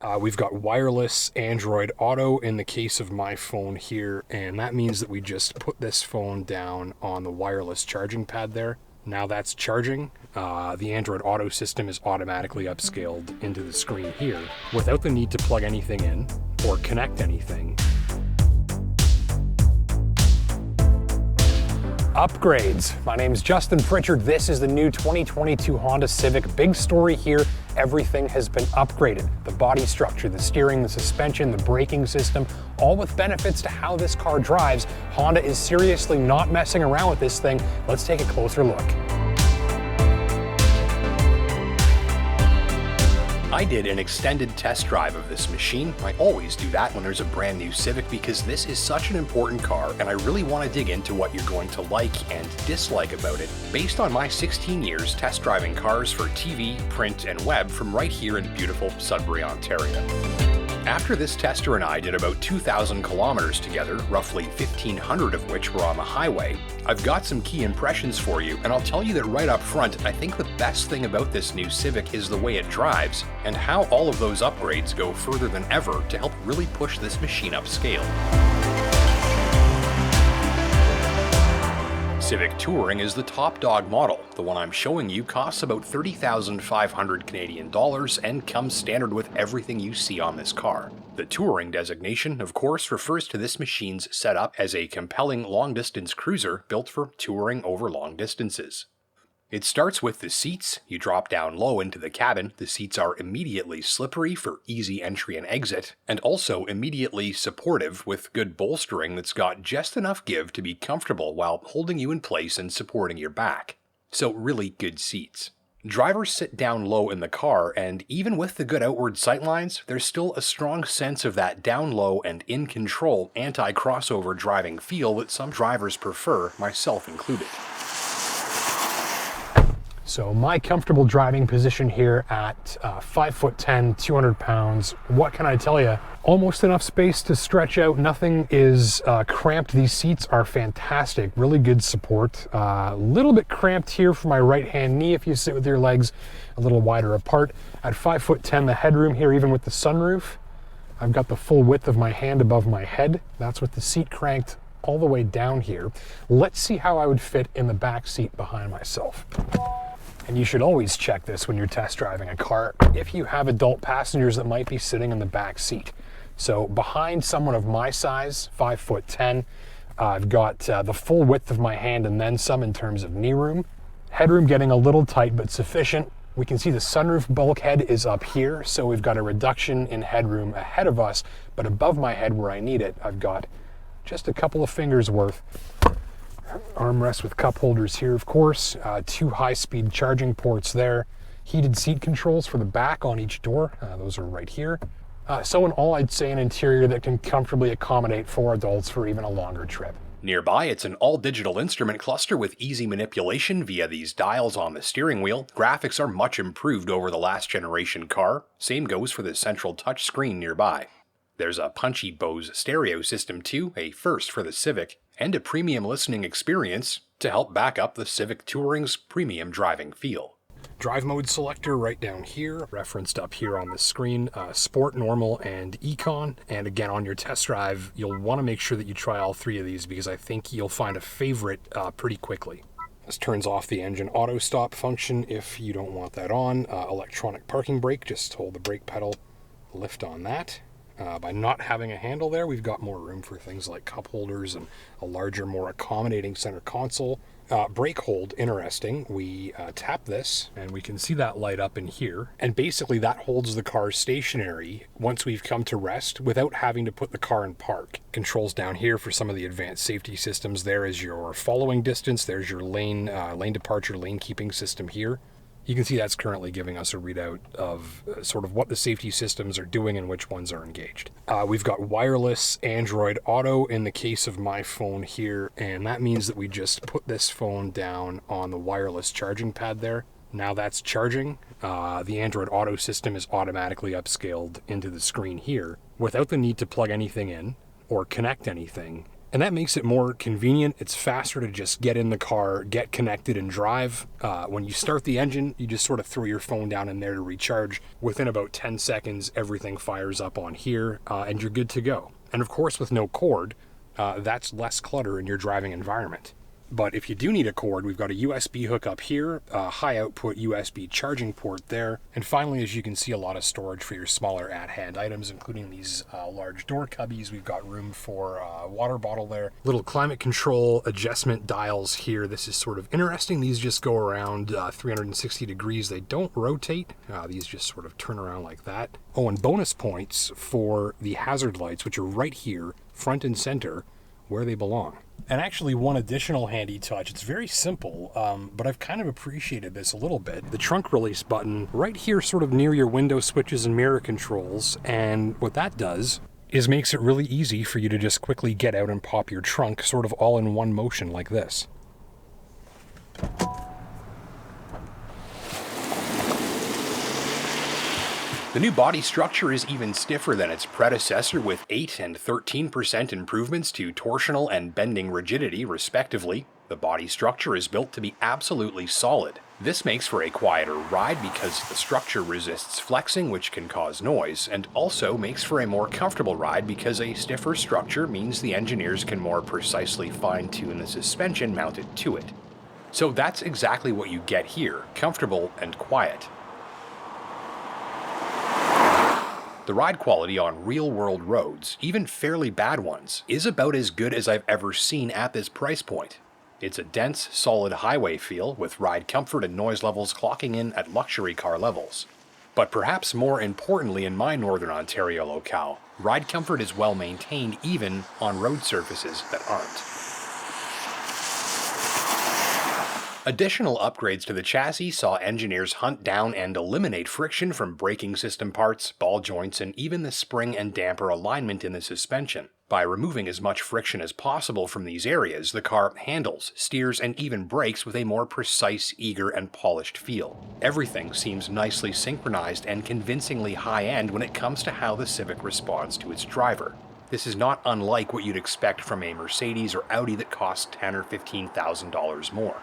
We've got wireless Android Auto in the case of my phone here, and that means that we just put this phone down on the wireless charging pad there. Now that's charging. The Android Auto system is automatically upscaled into the screen here without the need to plug anything in or connect anything. Upgrades. My name's Justin Pritchard. This is the new 2022 Honda Civic. Big story here. Everything has been upgraded. The body structure, the steering, the suspension, the braking system, all with benefits to how this car drives. Honda is seriously not messing around with this thing. Let's take a closer look. I did an extended test drive of this machine. I always do that when there's a brand new Civic because this is such an important car and I really want to dig into what you're going to like and dislike about it based on my 16 years test driving cars for TV, print, and web from right here in beautiful Sudbury, Ontario. After this tester and I did about 2,000 kilometers together, roughly 1,500 of which were on the highway, I've got some key impressions for you, and I'll tell you that right up front, I think the best thing about this new Civic is the way it drives, and how all of those upgrades go further than ever to help really push this machine upscale. Civic Touring is the top dog model. The one I'm showing you costs about 30,500 Canadian dollars and comes standard with everything you see on this car. The Touring designation, of course, refers to this machine's setup as a compelling long-distance cruiser built for touring over long distances. It starts with the seats. You drop down low into the cabin. The seats are immediately slippery for easy entry and exit, and also immediately supportive with good bolstering that's got just enough give to be comfortable while holding you in place and supporting your back. So really good seats. Drivers sit down low in the car, and even with the good outward sightlines, there's still a strong sense of that down low and in control anti-crossover driving feel that some drivers prefer, myself included. So my comfortable driving position here at 5'10", 200 pounds. What can I tell you? Almost enough space to stretch out. Nothing is cramped. These seats are fantastic. Really good support. A little bit cramped here for my right hand knee if you sit with your legs a little wider apart. At 5'10", the headroom here, even with the sunroof, I've got the full width of my hand above my head. That's with the seat cranked all the way down here. Let's see how I would fit in the back seat behind myself. And you should always check this when you're test driving a car if you have adult passengers that might be sitting in the back seat. So behind someone of my size, 5'10", I've got the full width of my hand and then some in terms of knee room. Headroom getting a little tight but sufficient. We can see the sunroof bulkhead is up here, so we've got a reduction in headroom ahead of us, but above my head where I need it, I've got just a couple of fingers worth. Armrest with cup holders here, of course. 2 high-speed charging ports there. Heated seat controls for the back on each door. Those are right here. So in all, I'd say an interior that can comfortably accommodate 4 adults for even a longer trip. Nearby, it's an all-digital instrument cluster with easy manipulation via these dials on the steering wheel. Graphics are much improved over the last generation car. Same goes for the central touch screen nearby. There's a punchy Bose stereo system too, a first for the Civic, and a premium listening experience to help back up the Civic Touring's premium driving feel. Drive mode selector right down here, referenced up here on the screen, Sport, Normal, and Econ. And again, on your test drive, you'll want to make sure that you try all 3 of these because I think you'll find a favorite pretty quickly. This turns off the engine auto stop function if you don't want that on. Electronic parking brake, just hold the brake pedal, lift on that. By not having a handle there, we've got more room for things like cup holders and a larger, more accommodating center console. Brake hold, interesting. We tap this and we can see that light up in here. And basically that holds the car stationary once we've come to rest without having to put the car in park. Controls down here for some of the advanced safety systems. There is your following distance. There's your lane departure, lane keeping system here. You can see that's currently giving us a readout of sort of what the safety systems are doing and which ones are engaged. We've got wireless Android Auto in the case of my phone here, and that means that we just put this phone down on the wireless charging pad there. Now that's charging. The Android Auto system is automatically upscaled into the screen here without the need to plug anything in or connect anything. And that makes it more convenient. It's faster to just get in the car, get connected, and drive. When you start the engine, you just sort of throw your phone down in there to recharge. Within about 10 seconds, everything fires up on here, and you're good to go. And of course, with no cord, that's less clutter in your driving environment. But if you do need a cord, we've got a USB hook up here, a high output USB charging port there, and finally, as you can see, a lot of storage for your smaller at-hand items, including these large door cubbies. We've got room for a water bottle there. Little climate control adjustment dials here. This is sort of interesting. These just go around 360 degrees. They don't rotate. These just sort of turn around like that. Oh, and bonus points for the hazard lights, which are right here, front and center, where they belong. And actually, one additional handy touch, it's very simple, but I've kind of appreciated this a little bit. The trunk release button right here, sort of near your window switches and mirror controls, and what that does is makes it really easy for you to just quickly get out and pop your trunk sort of all in one motion like this. The new body structure is even stiffer than its predecessor, with 8 and 13% improvements to torsional and bending rigidity, respectively. The body structure is built to be absolutely solid. This makes for a quieter ride because the structure resists flexing, which can cause noise, and also makes for a more comfortable ride because a stiffer structure means the engineers can more precisely fine-tune the suspension mounted to it. So that's exactly what you get here, comfortable and quiet. The ride quality on real-world roads, even fairly bad ones, is about as good as I've ever seen at this price point. It's a dense, solid highway feel, with ride comfort and noise levels clocking in at luxury car levels. But perhaps more importantly in my Northern Ontario locale, ride comfort is well maintained even on road surfaces that aren't. Additional upgrades to the chassis saw engineers hunt down and eliminate friction from braking system parts, ball joints, and even the spring and damper alignment in the suspension. By removing as much friction as possible from these areas, the car handles, steers, and even brakes with a more precise, eager, and polished feel. Everything seems nicely synchronized and convincingly high-end when it comes to how the Civic responds to its driver. This is not unlike what you'd expect from a Mercedes or Audi that costs $10,000 or $15,000 more.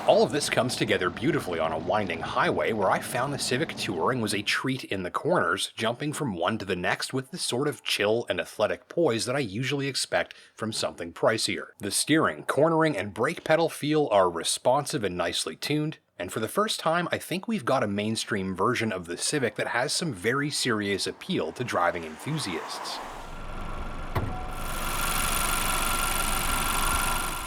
All of this comes together beautifully on a winding highway where I found the Civic Touring was a treat in the corners, jumping from one to the next with the sort of chill and athletic poise that I usually expect from something pricier. The steering, cornering, and brake pedal feel are responsive and nicely tuned, and for the first time I think we've got a mainstream version of the Civic that has some very serious appeal to driving enthusiasts.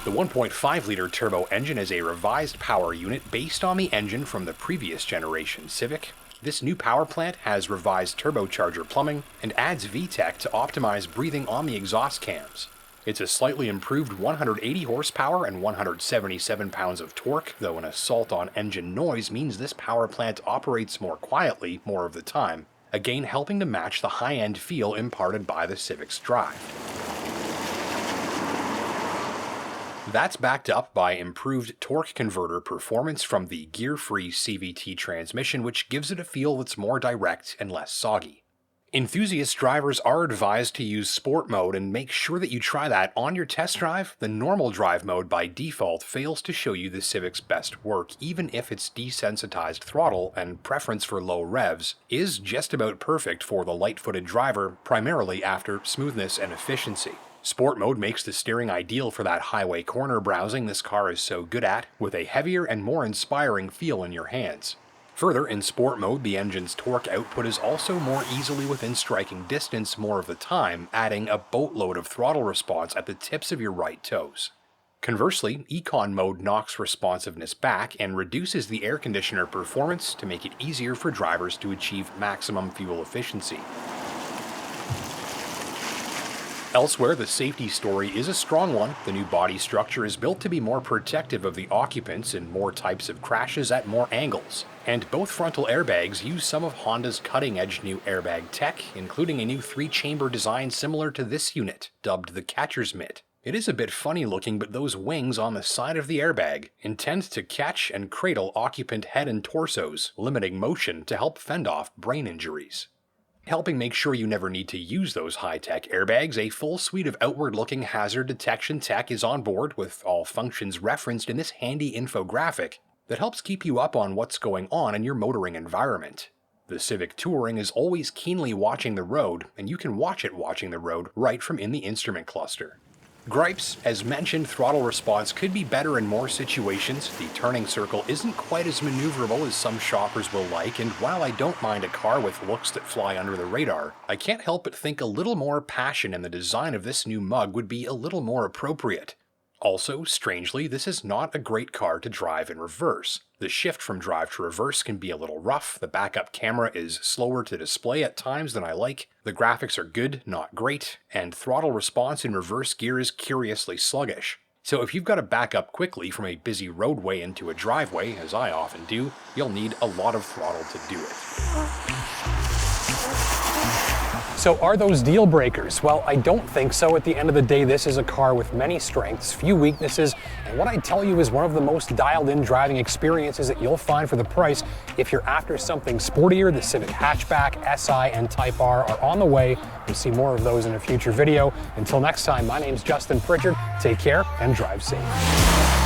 The 1.5-liter turbo engine is a revised power unit based on the engine from the previous generation Civic. This new power plant has revised turbocharger plumbing and adds VTEC to optimize breathing on the exhaust cams. It's a slightly improved 180 horsepower and 177 pounds of torque, though an assault on engine noise means this power plant operates more quietly more of the time, again helping to match the high-end feel imparted by the Civic's drive. That's backed up by improved torque converter performance from the gear-free CVT transmission, which gives it a feel that's more direct and less soggy. Enthusiast drivers are advised to use Sport mode and make sure that you try that on your test drive. The normal drive mode by default fails to show you the Civic's best work, even if its desensitized throttle and preference for low revs is just about perfect for the light-footed driver, primarily after smoothness and efficiency. Sport mode makes the steering ideal for that highway corner browsing this car is so good at, with a heavier and more inspiring feel in your hands. Further, in Sport mode, the engine's torque output is also more easily within striking distance more of the time, adding a boatload of throttle response at the tips of your right toes. Conversely, Econ mode knocks responsiveness back and reduces the air conditioner performance to make it easier for drivers to achieve maximum fuel efficiency. Elsewhere, the safety story is a strong one. The new body structure is built to be more protective of the occupants in more types of crashes at more angles. And both frontal airbags use some of Honda's cutting-edge new airbag tech, including a new 3-chamber design similar to this unit, dubbed the Catcher's Mitt. It is a bit funny looking, but those wings on the side of the airbag intend to catch and cradle occupant head and torsos, limiting motion to help fend off brain injuries. Helping make sure you never need to use those high-tech airbags, a full suite of outward-looking hazard detection tech is on board, with all functions referenced in this handy infographic that helps keep you up on what's going on in your motoring environment. The Civic Touring is always keenly watching the road, and you can watch it watching the road right from in the instrument cluster. Gripes, as mentioned, throttle response could be better in more situations. The turning circle isn't quite as maneuverable as some shoppers will like, and while I don't mind a car with looks that fly under the radar, I can't help but think a little more passion in the design of this new mug would be a little more appropriate. Also, strangely, this is not a great car to drive in reverse. The shift from drive to reverse can be a little rough, the backup camera is slower to display at times than I like, the graphics are good, not great, and throttle response in reverse gear is curiously sluggish. So if you've got to back up quickly from a busy roadway into a driveway, as I often do, you'll need a lot of throttle to do it. So are those deal breakers? Well, I don't think so. At the end of the day, this is a car with many strengths, few weaknesses, and what I tell you is one of the most dialed-in driving experiences that you'll find for the price. If you're after something sportier, the Civic Hatchback, SI, and Type R are on the way. You'll see more of those in a future video. Until next time, my name's Justin Pritchard. Take care and drive safe.